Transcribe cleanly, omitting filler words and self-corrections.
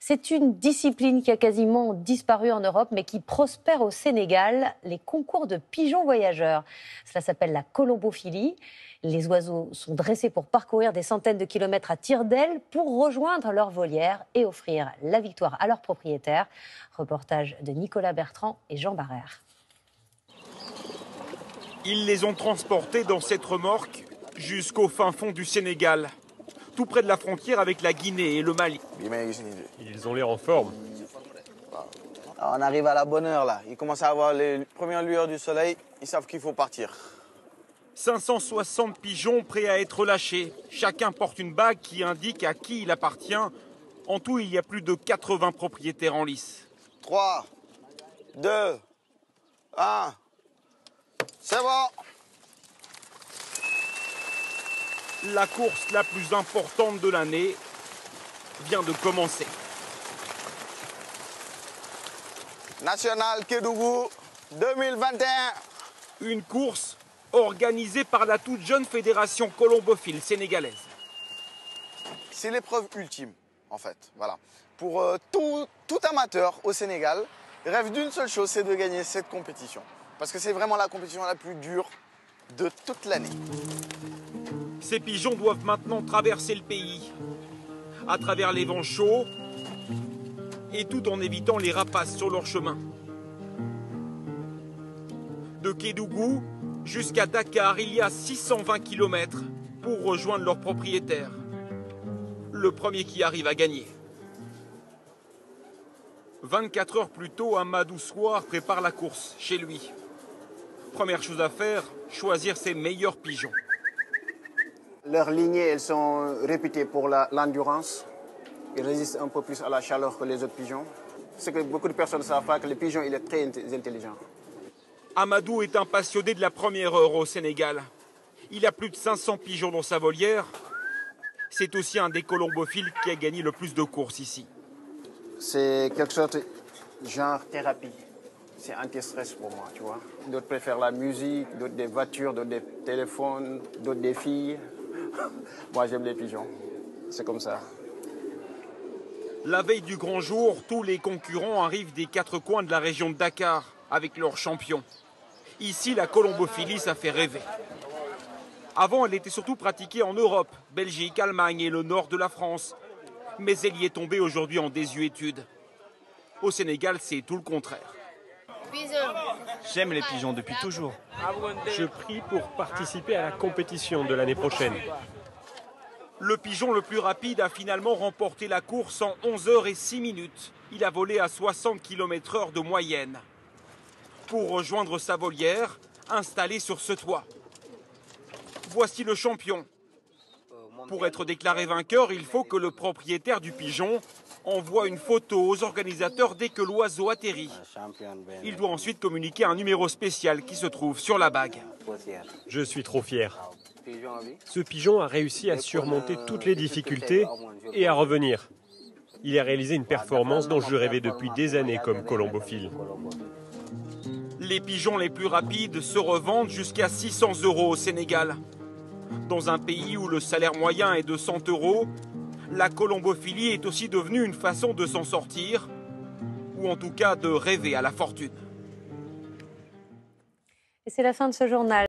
C'est une discipline qui a quasiment disparu en Europe, mais qui prospère au Sénégal, les concours de pigeons voyageurs. Cela s'appelle la colombophilie. Les oiseaux sont dressés pour parcourir des centaines de kilomètres à tire d'aile pour rejoindre leur volière et offrir la victoire à leurs propriétaires. Reportage de Nicolas Bertrand et Jean Barrère. Ils les ont transportés dans cette remorque jusqu'au fin fond du Sénégal, tout près de la frontière avec la Guinée et le Mali. Ils ont l'air en forme. On arrive à la bonne heure là. Ils commencent à avoir les premières lueurs du soleil. Ils savent qu'il faut partir. 560 pigeons prêts à être lâchés. Chacun porte une bague qui indique à qui il appartient. En tout, il y a plus de 80 propriétaires en lice. 3, 2, 1. C'est bon. La course la plus importante de l'année vient de commencer. National Kédougou 2021. Une course organisée par la toute jeune fédération colombophile sénégalaise. C'est l'épreuve ultime, en fait. Voilà. Pour tout amateur au Sénégal, rêve d'une seule chose, c'est de gagner cette compétition. Parce que c'est vraiment la compétition la plus dure de toute l'année. Ces pigeons doivent maintenant traverser le pays, à travers les vents chauds, et tout en évitant les rapaces sur leur chemin. De Kédougou jusqu'à Dakar, il y a 620 km pour rejoindre leurs propriétaires. Le premier qui arrive à gagner. 24 heures plus tôt, Amadou Soir prépare la course chez lui. Première chose à faire, choisir ses meilleurs pigeons. Leurs lignées, elles sont réputées pour l'endurance. Ils résistent un peu plus à la chaleur que les autres pigeons. Ce que beaucoup de personnes ne savent pas, que le pigeon il est très intelligent. Amadou est un passionné de la première heure au Sénégal. Il a plus de 500 pigeons dans sa volière. C'est aussi un des colombophiles qui a gagné le plus de courses ici. C'est quelque chose de genre thérapie. C'est anti-stress pour moi, tu vois. D'autres préfèrent la musique, d'autres des voitures, d'autres des téléphones, d'autres des filles. Moi, j'aime les pigeons. C'est comme ça. La veille du grand jour, tous les concurrents arrivent des quatre coins de la région de Dakar avec leurs champions. Ici, la colombophilie, ça fait rêver. Avant, elle était surtout pratiquée en Europe, Belgique, Allemagne et le nord de la France. Mais elle y est tombée aujourd'hui en désuétude. Au Sénégal, c'est tout le contraire. J'aime les pigeons depuis toujours. Je prie pour participer à la compétition de l'année prochaine. Le pigeon le plus rapide a finalement remporté la course en 11 heures et 6 minutes. Il a volé à 60 km/h de moyenne. Pour rejoindre sa volière, installée sur ce toit. Voici le champion. Pour être déclaré vainqueur, il faut que le propriétaire du pigeon envoie une photo aux organisateurs dès que l'oiseau atterrit. Il doit ensuite communiquer un numéro spécial qui se trouve sur la bague. Je suis trop fier. Ce pigeon a réussi à surmonter toutes les difficultés et à revenir. Il a réalisé une performance dont je rêvais depuis des années comme colombophile. Les pigeons les plus rapides se revendent jusqu'à 600 € au Sénégal. Dans un pays où le salaire moyen est de 100 €, la colombophilie est aussi devenue une façon de s'en sortir, ou en tout cas de rêver à la fortune. Et c'est la fin de ce journal.